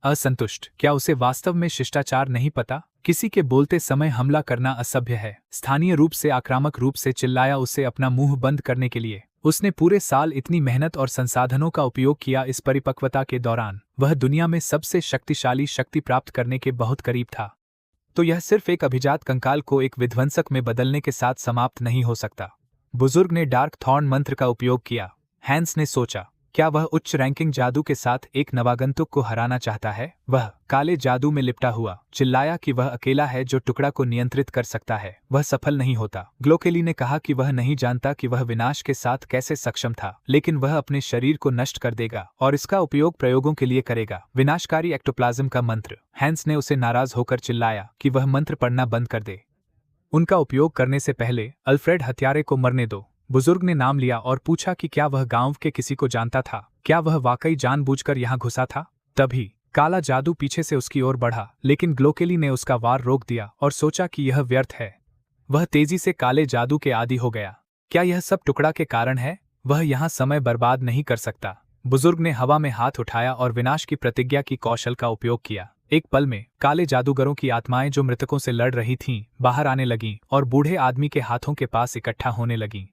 असंतुष्ट। क्या उसे वास्तव में शिष्टाचार नहीं पता? किसी के बोलते समय हमला करना असभ्य है। स्थानीय रूप से आक्रामक रूप से चिल्लाया उसे अपना मुंह बंद करने के लिए। उसने पूरे साल इतनी मेहनत और संसाधनों का उपयोग किया। इस परिपक्वता के दौरान वह दुनिया में सबसे शक्तिशाली शक्ति प्राप्त करने के बहुत करीब था। तो यह सिर्फ एक अभिजात कंकाल को एक विध्वंसक में बदलने के साथ समाप्त नहीं हो सकता। बुजुर्ग ने डार्क थॉर्न मंत्र का उपयोग किया। हैंस ने सोचा, क्या वह उच्च रैंकिंग जादू के साथ एक नवागंतुक को हराना चाहता है? वह काले जादू में लिपटा हुआ चिल्लाया कि वह अकेला है जो टुकड़ा को नियंत्रित कर सकता है। वह सफल नहीं होता। ग्लोकेली ने कहा कि वह नहीं जानता कि वह विनाश के साथ कैसे सक्षम था, लेकिन वह अपने शरीर को नष्ट कर देगा और इसका उपयोग प्रयोगों के लिए करेगा। विनाशकारी एक्टोप्लाज्म का मंत्र। हैंस ने उसे नाराज होकर चिल्लाया कि वह मंत्र पढ़ना बंद कर दे। उनका उपयोग करने से पहले अल्फ्रेड हत्यारे को मरने दो। बुजुर्ग ने नाम लिया और पूछा कि क्या वह गांव के किसी को जानता था? क्या वह वाकई जानबूझकर यहां घुसा था? तभी काला जादू पीछे से उसकी ओर बढ़ा, लेकिन ग्लोकेली ने उसका वार रोक दिया और सोचा कि यह व्यर्थ है। वह तेजी से काले जादू के आदी हो गया। क्या यह सब टुकड़ा के कारण है? वह यहां समय बर्बाद नहीं कर सकता। बुजुर्ग ने हवा में हाथ उठाया और विनाश की प्रतिज्ञा की कौशल का उपयोग किया। एक पल में काले जादूगरों की आत्माएं जो मृतकों से लड़ रही थीं, बाहर आने लगीं और बूढ़े आदमी के हाथों के पास इकट्ठा होने लगीं।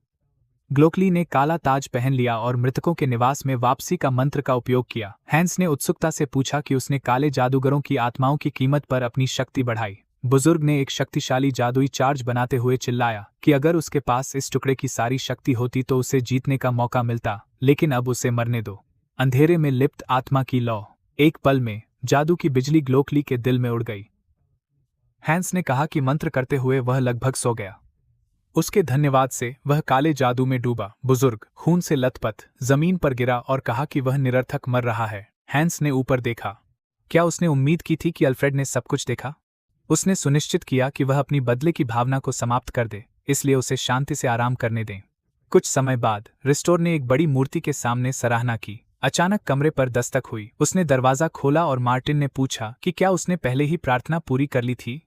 ग्लोकली ने काला ताज पहन लिया और मृतकों के निवास में वापसी का मंत्र का उपयोग किया। हैंस ने उत्सुकता से पूछा कि उसने काले जादूगरों की आत्माओं की कीमत पर अपनी शक्ति बढ़ाई। बुजुर्ग ने एक शक्तिशाली जादुई चार्ज बनाते हुए चिल्लाया कि अगर उसके पास इस टुकड़े की सारी शक्ति होती तो उसे जीतने का मौका मिलता, लेकिन अब उसे मरने दो। अंधेरे में लिप्त आत्मा की लौ। एक पल में जादू की बिजली ग्लोकली के दिल में उड़ गई। हैंस ने कहा कि मंत्र करते हुए वह लगभग सो गया। उसके धन्यवाद से वह काले जादू में डूबा। बुजुर्ग खून से लथपथ जमीन पर गिरा और कहा कि वह निरर्थक मर रहा है। हैंस ने ऊपर देखा। क्या उसने उम्मीद की थी कि अल्फ्रेड ने सब कुछ देखा? उसने सुनिश्चित किया कि वह अपनी बदले की भावना को समाप्त कर दे, इसलिए उसे शांति से आराम करने दें। कुछ समय बाद रिस्टोर ने एक बड़ी मूर्ति के सामने सराहना की। अचानक कमरे पर दस्तक हुई। उसने दरवाजा खोला और मार्टिन ने पूछा कि क्या उसने पहले ही प्रार्थना पूरी कर ली थी।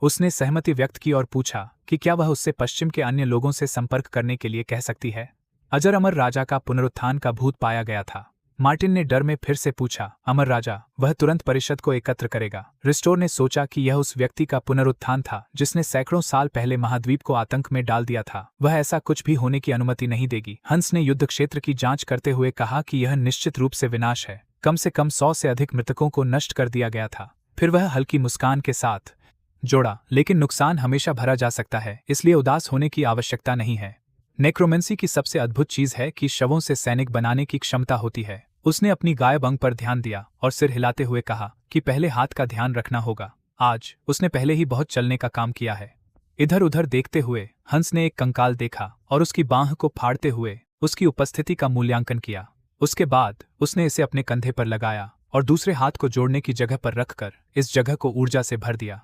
उसने सहमति व्यक्त की और पूछा कि क्या वह उससे पश्चिम के अन्य लोगों से संपर्क करने के लिए कह सकती है। अजर अमर राजा का पुनरुत्थान का भूत पाया गया था। मार्टिन ने डर में फिर से पूछा, अमर राजा? वह तुरंत परिषद को एकत्र करेगा। रिस्टोर ने सोचा कि यह उस व्यक्ति का पुनरुत्थान था जिसने सैकड़ों साल पहले महाद्वीप को आतंक में डाल दिया था। वह ऐसा कुछ भी होने की अनुमति नहीं देगी। हंस ने युद्ध क्षेत्र की जांच करते हुए कहा कि यह निश्चित रूप से विनाश है। कम से कम 100 से अधिक मृतकों को नष्ट कर दिया गया था। फिर वह हल्की मुस्कान के साथ जोड़ा, लेकिन नुकसान हमेशा भरा जा सकता है, इसलिए उदास होने की आवश्यकता नहीं है। नेक्रोमेंसी की सबसे अद्भुत चीज है कि शवों से सैनिक बनाने की क्षमता होती है। उसने अपनी गायब अंग पर ध्यान दिया और सिर हिलाते हुए कहा कि पहले हाथ का ध्यान रखना होगा। आज उसने पहले ही बहुत चलने का काम किया है। इधर उधर देखते हुए हंस ने एक कंकाल देखा और उसकी बांह को फाड़ते हुए उसकी उपस्थिति का मूल्यांकन किया। उसके बाद उसने इसे अपने कंधे पर लगाया और दूसरे हाथ को जोड़ने की जगह पर रखकर इस जगह को ऊर्जा से भर दिया।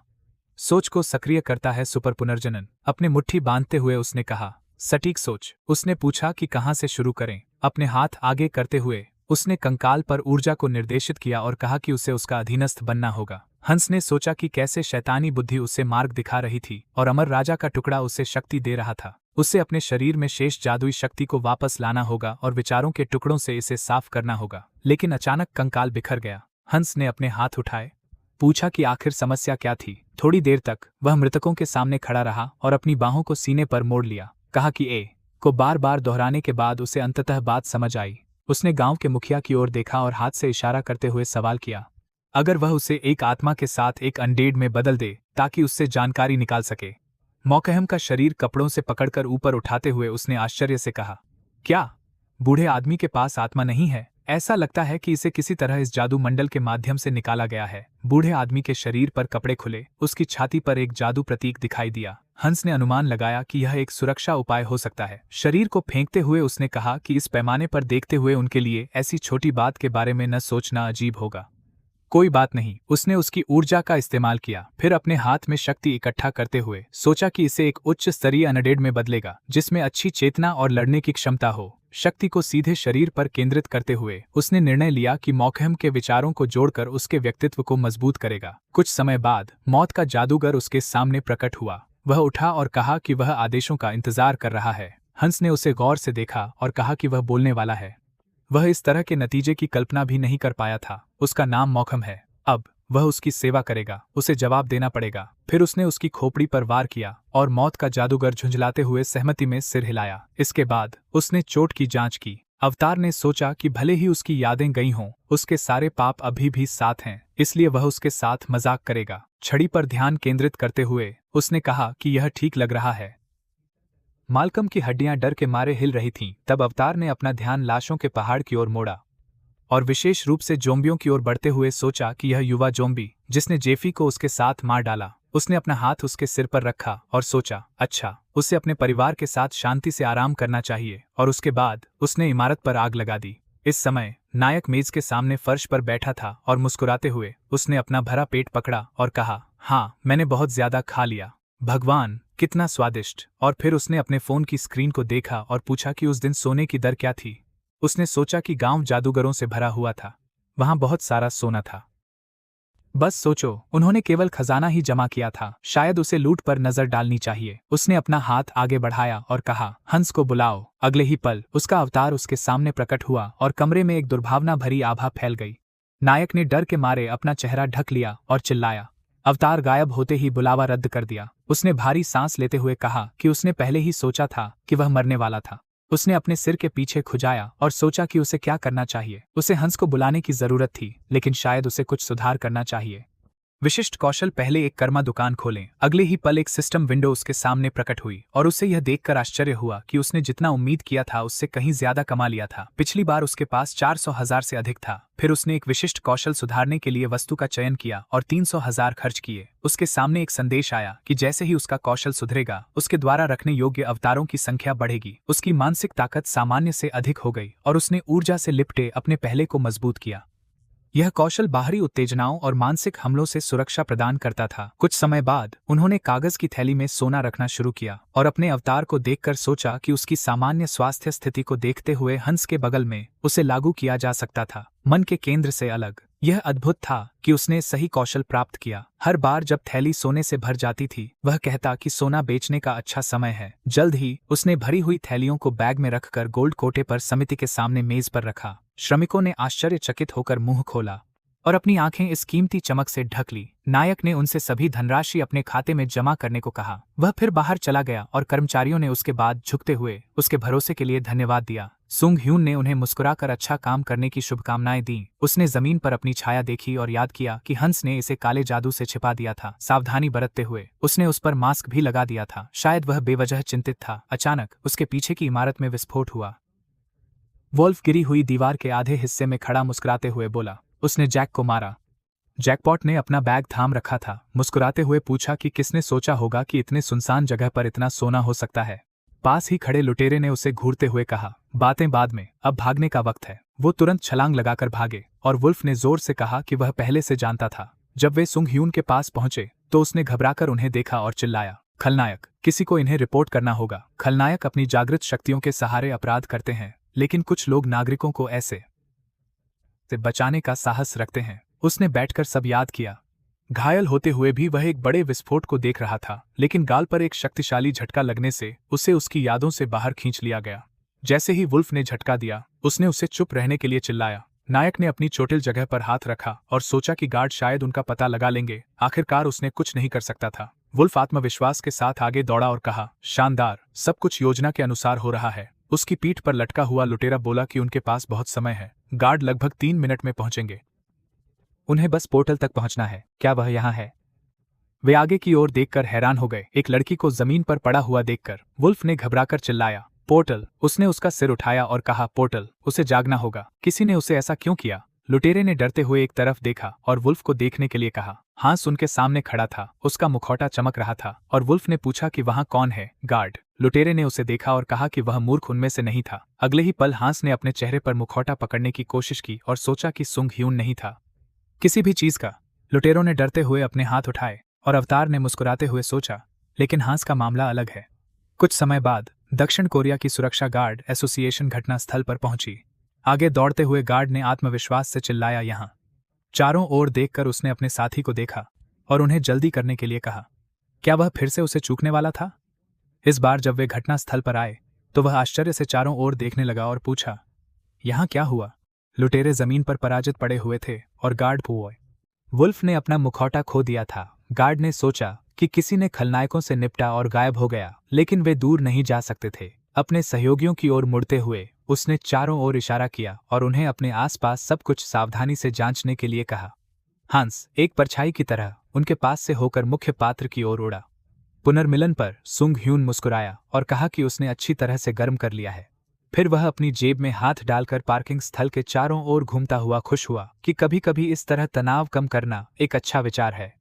सोच को सक्रिय करता है सुपर पुनर्जनन। अपने मुट्ठी बांधते हुए उसने कहा, सटीक सोच। उसने पूछा कि कहां से शुरू करें। अपने हाथ आगे करते हुए उसने कंकाल पर ऊर्जा को निर्देशित किया और कहा कि उसे उसका अधीनस्थ बनना होगा। हंस ने सोचा कि कैसे शैतानी बुद्धि उसे मार्ग दिखा रही थी और अमर राजा का टुकड़ा उसे शक्ति दे रहा था। उसे अपने शरीर में शेष जादुई शक्ति को वापस लाना होगा और विचारों के टुकड़ों से इसे साफ करना होगा। लेकिन अचानक कंकाल बिखर गया। हंस ने अपने हाथ उठाए, पूछा कि आखिर समस्या क्या थी। थोड़ी देर तक वह मृतकों के सामने खड़ा रहा और अपनी बाहों को सीने पर मोड़ लिया। कहा कि ए को बार बार दोहराने के बाद उसे अंततः बात समझ आई। उसने गांव के मुखिया की ओर देखा और हाथ से इशारा करते हुए सवाल किया, अगर वह उसे एक आत्मा के साथ एक अनडेड में बदल दे ताकि उससे जानकारी निकाल सके। मौकहम का शरीर कपड़ों से पकड़कर ऊपर उठाते हुए उसने आश्चर्य से कहा, क्या बूढ़े आदमी के पास आत्मा नहीं है? ऐसा लगता है कि इसे किसी तरह इस जादू मंडल के माध्यम से निकाला गया है। बूढ़े आदमी के शरीर पर कपड़े खुले, उसकी छाती पर एक जादू प्रतीक दिखाई दिया। हंस ने अनुमान लगाया कि यह एक सुरक्षा उपाय हो सकता है। शरीर को फेंकते हुए उसने कहा कि इस पैमाने पर देखते हुए उनके लिए ऐसी छोटी बात के बारे में न सोचना अजीब होगा। कोई बात नहीं। उसने उसकी ऊर्जा का इस्तेमाल किया, फिर अपने हाथ में शक्ति इकट्ठा करते हुए सोचा कि इसे एक उच्च स्तरीय अनडेड में बदलेगा जिसमें अच्छी चेतना और लड़ने की क्षमता हो। शक्ति को सीधे शरीर पर केंद्रित करते हुए उसने निर्णय लिया कि मौकहम के विचारों को जोड़कर उसके व्यक्तित्व को मजबूत करेगा। कुछ समय बाद मौत का जादूगर उसके सामने प्रकट हुआ। वह उठा और कहा कि वह आदेशों का इंतजार कर रहा है। हंस ने उसे गौर से देखा और कहा कि वह बोलने वाला है। वह इस तरह के नतीजे की कल्पना भी नहीं कर पाया था। उसका नाम मौकहम है। अब वह उसकी सेवा करेगा, उसे जवाब देना पड़ेगा। फिर उसने उसकी खोपड़ी पर वार किया और मौत का जादूगर झुंझलाते हुए सहमति में सिर हिलाया। इसके बाद उसने चोट की जांच की। अवतार ने सोचा कि भले ही उसकी यादें गई हों, उसके सारे पाप अभी भी साथ हैं, इसलिए वह उसके साथ मजाक करेगा। छड़ी पर ध्यान केंद्रित करते हुए उसने कहा कि यह ठीक लग रहा है। माल्कम की हड्डियां डर के मारे हिल रही थीं। तब अवतार ने अपना ध्यान लाशों के पहाड़ की ओर मोड़ा और विशेष रूप से जोम्बियों की ओर बढ़ते हुए सोचा कि यह युवा जोम्बी जिसने जेफी को उसके साथ मार डाला। उसने अपना हाथ उसके सिर पर रखा और सोचा, अच्छा, उसे अपने परिवार के साथ शांति से आराम करना चाहिए। और उसके बाद उसने इमारत पर आग लगा दी। इस समय नायक मेज के सामने फर्श पर बैठा था और मुस्कुराते हुए उसने अपना भरा पेट पकड़ा और कहा, हाँ, मैंने बहुत ज्यादा खा लिया। भगवान, कितना स्वादिष्ट। और फिर उसने अपने फोन की स्क्रीन को देखा और पूछा कि उस दिन सोने की दर क्या थी। उसने सोचा कि गांव जादूगरों से भरा हुआ था, वहां बहुत सारा सोना था। बस सोचो, उन्होंने केवल खजाना ही जमा किया था, शायद उसे लूट पर नजर डालनी चाहिए। उसने अपना हाथ आगे बढ़ाया और कहा, हंस को बुलाओ। अगले ही पल उसका अवतार उसके सामने प्रकट हुआ और कमरे में एक दुर्भावना भरी आभा फैल गई। नायक ने डर के मारे अपना चेहरा ढक लिया और चिल्लाया। अवतार गायब होते ही बुलावा रद्द कर दिया। उसने भारी सांस लेते हुए कहा कि उसने पहले ही सोचा था कि वह मरने वाला था। उसने अपने सिर के पीछे खुजाया और सोचा कि उसे क्या करना चाहिए। उसे हंस को बुलाने की जरूरत थी, लेकिन शायद उसे कुछ सुधार करना चाहिए। विशिष्ट कौशल, पहले एक कर्मा दुकान खोलें। अगले ही पल एक सिस्टम विंडो उसके सामने प्रकट हुई और उसे यह देखकर आश्चर्य हुआ कि उसने जितना उम्मीद किया था उससे कहीं ज्यादा कमा लिया था। पिछली बार उसके पास 400,000 से अधिक था। फिर उसने एक विशिष्ट कौशल सुधारने के लिए वस्तु का चयन किया और 300,000 खर्च किए। उसके सामने एक संदेश आया कि जैसे ही उसका कौशल सुधरेगा, उसके द्वारा रखने योग्य अवतारों की संख्या बढ़ेगी। उसकी मानसिक ताकत सामान्य से अधिक हो गई और उसने ऊर्जा से लिपटे अपने पहले को मजबूत किया। यह कौशल बाहरी उत्तेजनाओं और मानसिक हमलों से सुरक्षा प्रदान करता था। कुछ समय बाद उन्होंने कागज की थैली में सोना रखना शुरू किया और अपने अवतार को देखकर सोचा कि उसकी सामान्य स्वास्थ्य स्थिति को देखते हुए हंस के बगल में उसे लागू किया जा सकता था, मन के केंद्र से अलग। यह अद्भुत था कि उसने सही कौशल प्राप्त किया। हर बार जब थैली सोने से भर जाती थी, वह कहता कि सोना बेचने का अच्छा समय है। जल्द ही उसने भरी हुई थैलियों को बैग में रखकर गोल्ड कोटे पर समिति के सामने मेज पर रखा। श्रमिकों ने आश्चर्यचकित होकर मुंह खोला और अपनी आंखें इस कीमती चमक से ढक ली। नायक ने उनसे सभी धनराशि अपने खाते में जमा करने को कहा। वह फिर बाहर चला गया और कर्मचारियों ने उसके बाद झुकते हुए उसके भरोसे के लिए धन्यवाद दिया। सुंग ह्यून ने उन्हें मुस्कुराकर अच्छा काम करने की शुभकामनाएं दी। उसने जमीन पर अपनी छाया देखी और याद किया कि हंस ने इसे काले जादू से छिपा दिया था। सावधानी बरतते हुए उसने उस पर मास्क भी लगा दिया था। शायद वह बेवजह चिंतित था। अचानक उसके पीछे की इमारत में विस्फोट हुआ। वोल्फ गिरी हुई दीवार के आधे हिस्से में खड़ा मुस्कुराते हुए बोला, उसने जैक को मारा। जैकपॉट ने अपना बैग थाम रखा था। मुस्कुराते हुए पूछा कि किसने सोचा होगा कि इतने सुनसान जगह पर इतना सोना हो सकता है। पास ही खड़े लुटेरे ने उसे घूरते हुए कहा, बातें बाद में, अब भागने का वक्त है। वो तुरंत छलांग लगाकर भागे और वुल्फ ने जोर से कहा कि वह पहले से जानता था। जब वे सुंग ह्यून के पास पहुंचे तो उसने घबराकर उन्हें देखा और चिल्लाया, खलनायक, किसी को इन्हें रिपोर्ट करना होगा। खलनायक अपनी जागृत शक्तियों के सहारे अपराध करते हैं, लेकिन कुछ लोग नागरिकों को ऐसे से बचाने का साहस रखते हैं। उसने बैठकर सब याद किया। घायल होते हुए भी वह एक बड़े विस्फोट को देख रहा था, लेकिन गाल पर एक शक्तिशाली झटका लगने से उसे उसकी यादों से बाहर खींच लिया गया। जैसे ही वुल्फ ने झटका दिया, उसने उसे चुप रहने के लिए चिल्लाया। नायक ने अपनी चोटिल जगह पर हाथ रखा और सोचा कि गार्ड शायद उनका पता लगा लेंगे। आखिरकार उसने कुछ नहीं कर सकता था। वुल्फ आत्मविश्वास के साथ आगे दौड़ा और कहा, शानदार, सब कुछ योजना के अनुसार हो रहा है। उसकी पीठ पर लटका हुआ लुटेरा बोला कि उनके पास बहुत समय है। गार्ड लगभग 3 मिनट में पहुंचेंगे। उन्हें बस पोर्टल तक पहुंचना है। क्या वह यहाँ है? वे आगे की ओर देखकर हैरान हो गए। एक लड़की को जमीन पर पड़ा हुआ देखकर वुल्फ ने घबराकर चिल्लाया, पोर्टल। उसने उसका सिर उठाया और कहा, पोर्टल, उसे जागना होगा। किसी ने उसे ऐसा क्यों किया? लुटेरे ने डरते हुए एक तरफ देखा और वुल्फ को देखने के लिए कहा। हांस उनके सामने खड़ा था। उसका मुखौटा चमक रहा था और वुल्फ ने पूछा कि वहां कौन है? गार्ड। लुटेरे ने उसे देखा और कहा कि वह मूर्ख उनमें से नहीं था। अगले ही पल हांस ने अपने चेहरे पर मुखौटा पकड़ने की कोशिश की और सोचा कि सुंग ह्यून नहीं था, किसी भी चीज का। लुटेरों ने डरते हुए अपने हाथ उठाए और अवतार ने मुस्कुराते हुए सोचा, लेकिन हांस का मामला अलग है। कुछ समय बाद दक्षिण कोरिया की सुरक्षा गार्ड एसोसिएशन घटनास्थल पर पहुंची। आगे दौड़ते हुए गार्ड ने आत्मविश्वास से चिल्लाया, यहां। चारों ओर देखकर उसने अपने साथी को देखा और उन्हें जल्दी करने के लिए कहा। क्या वह फिर से उसे चूकने वाला था? इस बार जब वे घटनास्थल पर आए तो वह आश्चर्य से चारों ओर देखने लगा और पूछा, यहां क्या हुआ? लुटेरे जमीन पर पराजित पड़े हुए थे और गार्ड पुओय वुल्फ ने अपना मुखौटा खो दिया था। गार्ड ने सोचा कि किसी ने खलनायकों से निपटा और गायब हो गया, लेकिन वे दूर नहीं जा सकते थे। अपने सहयोगियों की ओर मुड़ते हुए उसने चारों ओर इशारा किया और उन्हें अपने आसपास सब कुछ सावधानी से जांचने के लिए कहा। हंस एक परछाई की तरह उनके पास से होकर मुख्य पात्र की ओर उड़ा। पुनर्मिलन पर सुंग ह्यून मुस्कुराया और कहा कि उसने अच्छी तरह से गर्म कर लिया है। फिर वह अपनी जेब में हाथ डालकर पार्किंग स्थल के चारों ओर घूमता हुआ खुश हुआ कि कभी कभी इस तरह तनाव कम करना एक अच्छा विचार है।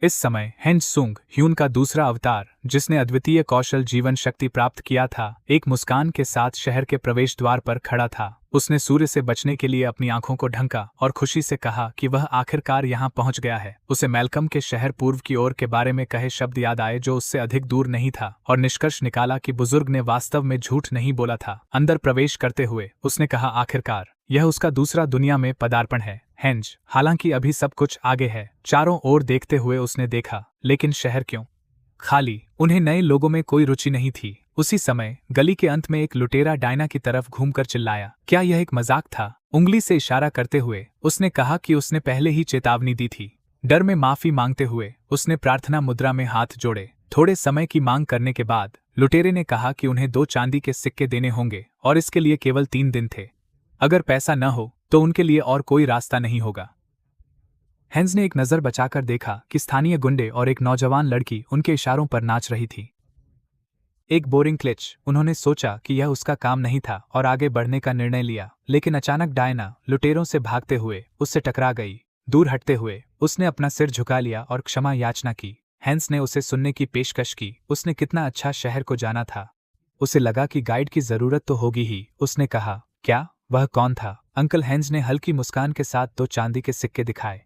इस समय हेंज सुंग ह्यून का दूसरा अवतार, जिसने अद्वितीय कौशल जीवन शक्ति प्राप्त किया था, एक मुस्कान के साथ शहर के प्रवेश द्वार पर खड़ा था। उसने सूर्य से बचने के लिए अपनी आंखों को ढंका और खुशी से कहा कि वह आखिरकार यहाँ पहुंच गया है। उसे मैल्कम के शहर पूर्व की ओर के बारे में कहे शब्द याद आए जो उससे अधिक दूर नहीं था, और निष्कर्ष निकाला कि बुजुर्ग ने वास्तव में झूठ नहीं बोला था। अंदर प्रवेश करते हुए उसने कहा, आखिरकार यह उसका दूसरा दुनिया में पदार्पण है। हेंज, हालांकि अभी सब कुछ आगे है। चारों ओर देखते हुए उसने देखा, लेकिन शहर क्यों खाली? उन्हें नए लोगों में कोई रुचि नहीं थी। उसी समय गली के अंत में एक लुटेरा डायना की तरफ घूमकर चिल्लाया, क्या यह एक मजाक था? उंगली से इशारा करते हुए उसने कहा कि उसने पहले ही चेतावनी दी थी। डर में माफी मांगते हुए उसने प्रार्थना मुद्रा में हाथ जोड़े। थोड़े समय की मांग करने के बाद लुटेरे ने कहा कि उन्हें 2 चांदी के सिक्के देने होंगे और इसके लिए केवल 3 दिन थे। अगर पैसा न हो तो उनके लिए और कोई रास्ता नहीं होगा। हेंज ने एक नजर बचाकर देखा कि स्थानीय गुंडे और एक नौजवान लड़की उनके इशारों पर नाच रही थी। एक बोरिंग क्लिच। उन्होंने सोचा कि यह उसका काम नहीं था और आगे बढ़ने का निर्णय लिया, लेकिन अचानक डायना लुटेरों से भागते हुए उससे टकरा गई। दूर हटते हुए उसने अपना सिर झुका लिया और क्षमा याचना की। हेंस ने उसे सुनने की पेशकश की। उसने कितना अच्छा शहर को जाना था। उसे लगा कि गाइड की जरूरत तो होगी ही। उसने कहा, क्या? वह कौन था? अंकल हेंज ने हल्की मुस्कान के साथ 2 चांदी के सिक्के दिखाए।